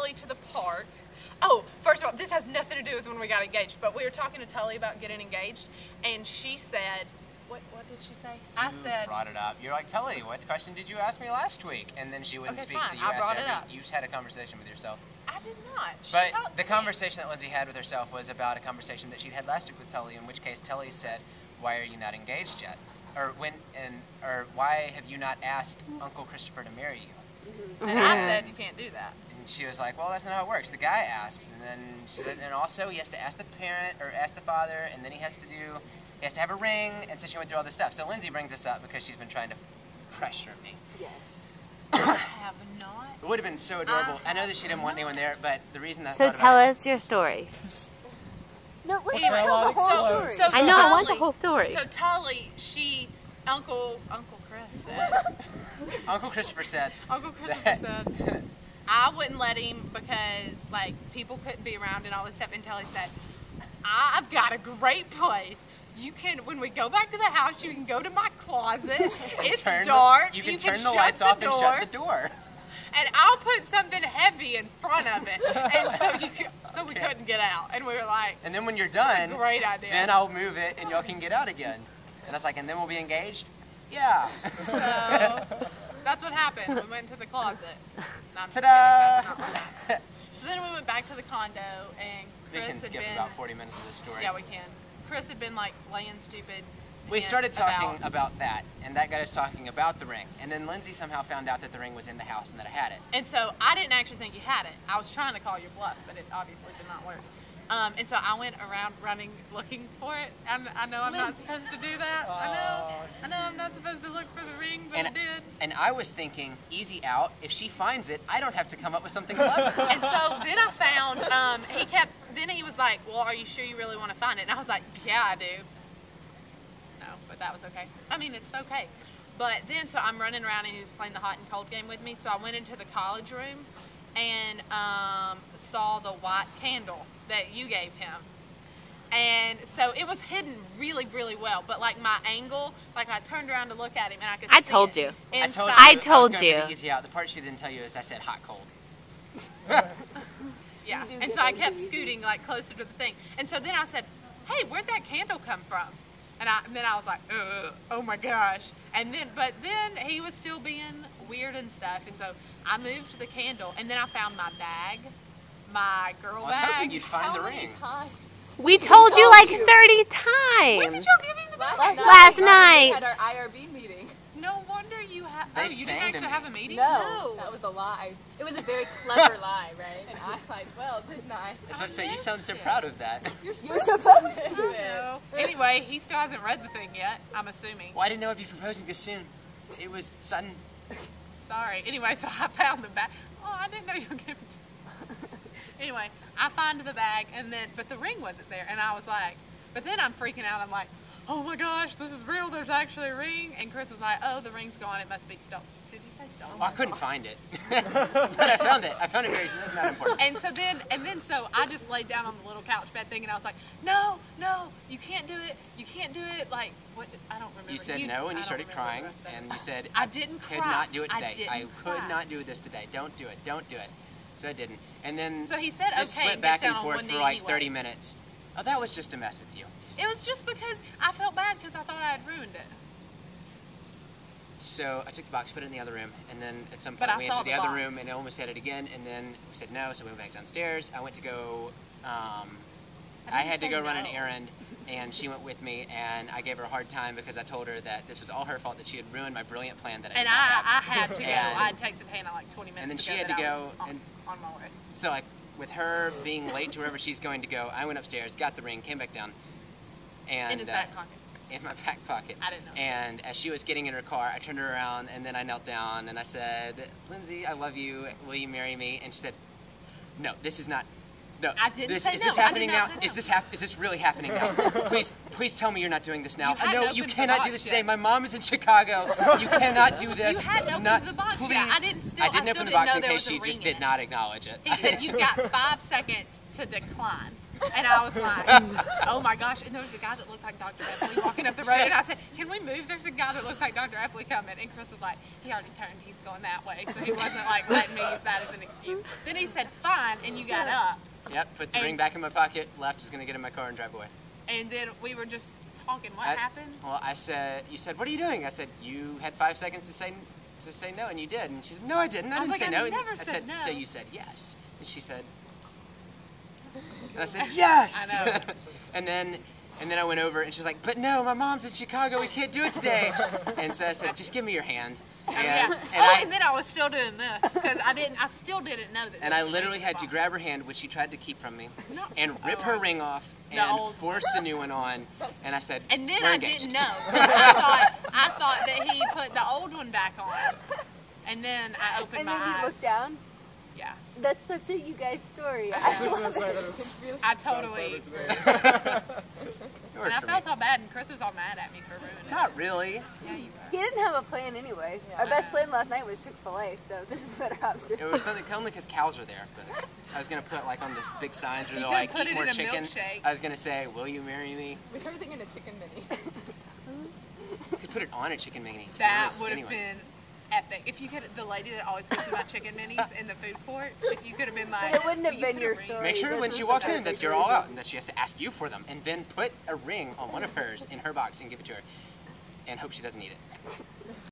Tully to the park. Oh, first of all, this has nothing to do with when we got engaged, but we were talking to Tully about getting engaged, and she said, what did she say? I said, brought it up. You're like, Tully, what question did you ask me last week? And then she wouldn't speak, fine. so you I asked brought her. it up. You just had a conversation with yourself. I did not. She But talked the to conversation that Lindsay had with herself was about a conversation that she'd had last week with Tully, in which case Tully said, why are you not engaged yet? Or why have you not asked Uncle Christopher to marry you? And I said, you can't do that. And she was like, well, that's not how it works. The guy asks, and then she said, and also he has to ask the parent or ask the father, and then he has to have a ring, and so she went through all this stuff. So Lindsay brings this up because she's been trying to pressure me. Yes. I have not. It would have been so adorable. I know that she didn't want anyone there, but the reason I So thought tell about us your story. No, let's Anyway, tell the whole story. So I know, I want the Tully- whole story. So Tully, Uncle Chris said, Uncle Christopher said, Uncle Christopher said, I wouldn't let him because, like, people couldn't be around and all this stuff until he said, I've got a great place. You can, when we go back to the house, you can go to my closet. It's dark. You can turn the lights off and shut the door. And I'll put something heavy in front of it. And so we couldn't get out. And we were like, and then when you're done, great idea. Then I'll move it and y'all can get out again. And I was like, and then we'll be engaged? Yeah. So that's what happened. We went to the closet. No, I'm just Ta-da! kidding. That's not what happened. So then we went back to the condo, and Chris We can had skip been, about 40 minutes of this story. Yeah, we can. Chris had been like laying stupid. We started talking about about that, and that got us talking about the ring. And then Lindsay somehow found out that the ring was in the house and that I had it. And so I didn't actually think you had it. I was trying to call your bluff, but it obviously did not work. And so I went around running, looking for it. I know I'm not supposed to do that. I know I'm not supposed to look for the ring, but I did. And I was thinking, easy out. If she finds it, I don't have to come up with something clever. And so then I found, then he was like, well, are you sure you really want to find it? And I was like, yeah, I do. No, but that was okay. I mean, it's okay. But then, so I'm running around and he was playing the hot and cold game with me. So I went into the college room and saw the white candle that you gave him. And so it was hidden really, really well. But like my angle, like I turned around to look at him and I could see I told you. I told you. I told was going you. for the easy out. The part she didn't tell you is I said hot cold. Yeah. And so I kept scooting like closer to the thing. And so then I said, hey, where'd that candle come from? And then I was like, oh my gosh. But then he was still being weird and stuff. And so I moved the candle and then I found my bag, my girl I was hoping bag. you'd find the ring. We told you like 30 When did times. y'all give him the bag? Last night. We had our IRB meeting. No wonder you have. They Oh, you sang didn't to actually me. have a meeting? No, that was a lie. It was a very clever lie, right? And I'm like, well, didn't I? I was about to say, you sound so proud of that. You're supposed to. No. Anyway, he still hasn't read the thing yet, I'm assuming. Well, I didn't know I'd be proposing this soon. It was sudden. Sorry. Anyway, so I found the bag. Oh, I didn't know you were giving it. Anyway, I find the bag, but the ring wasn't there. And I was like, but then I'm freaking out. I'm like, oh my gosh, this is real. There's actually a ring. And Chris was like, oh, the ring's gone. It must be stolen. Did you say stolen? Well, I couldn't find it. But I found it. I found it very easily. That's not important. And so I just laid down on the little couch bed thing, and I was like, no, you can't do it. You can't do it. Like, what? I don't remember. You said no, and you started crying, and you said, I didn't could cry. not do it today. I could cry. not do this today. Don't do it. Don't do it. So I didn't. And then So he said, this okay, went back gets and down on forth one for knee like anyway. 30 minutes. Oh, that was just to mess with you. It was just because I felt bad because I thought I had ruined it. So I took the box, put it in the other room, and then at some But point I we saw entered the the other box. room and I almost said it again, and then we said no, so we went back downstairs. I went to go, I had to go run an errand, and she went with me, and I gave her a hard time because I told her that this was all her fault, that she had ruined my brilliant plan that I And did not have. I had to go. And- I had texted Hannah like 20 minutes and then ago she had that to I go, was and on my way. so like with her being late to wherever she's going to go, I went upstairs, got the ring, came back down, and In his back pocket. in my back pocket. I didn't know. And as she was getting in her car, I turned her around and then I knelt down and I said, Lindsay, I love you. Will you marry me? And she said, no, this is not. No, I didn't say is no. this I happening did now? not say Is this really happening now? Please tell me you're not doing this now. You hadn't No, opened you the cannot box do this yet. today. My mom is in Chicago. You cannot do this. You hadn't opened Not- the box please. yet. I didn't I didn't still open the didn't box know in there case was a she ring just in did it. not acknowledge it. He said, you've got 5 seconds to decline. And I was like, oh my gosh. And there was a guy that looked like Dr. Epley walking up the road. And I said, can we move? There's a guy that looks like Dr. Epley coming. And Chris was like, he already turned. He's going that way. So he wasn't like letting me use that as an excuse. Then he said, fine. And you got up. Yep, put the ring back in my pocket, left, is going to get in my car and drive away. And then we were just talking. What happened? Well, you said, what are you doing? I said, you had 5 seconds to say no, and you did. And she said, no, I didn't. I didn't say no. Never I said, no. so you said yes. And she said, and I said, yes. I know. and then I went over, and she's like, but no, my mom's in Chicago. We can't do it today. And so I said, just give me your hand. And then I was still doing this because I still didn't know that. And I literally had to grab her hand, which she tried to keep from me, and rip her ring off and force the new one on. And I said, and then we're I engaged. didn't know. I thought that he put the old one back on. And then I opened my eyes. And then you looked down? Yeah. That's such a you guys story. I totally. And I felt all bad, and Chris was all mad at me for ruining it. Not really. Yeah, you were. He didn't have a plan anyway. Our best plan last night was Chick-fil-A, so this is a better option. It was something only because cows are there. But I was gonna put like on this big signs where You they're like, could put eat it more in a chicken. milkshake. I was gonna say, will you marry me? We were thinking a chicken mini. You could put it on a chicken mini. That would have been epic. If you could, the lady that always gives you my chicken minis in the food court, if you could have been like, But it wouldn't have been your story. Make sure This when was she the walks better in that you're all situation. out and that she has to ask you for them, and then put a ring on one of hers in her box and give it to her, and hope she doesn't eat it.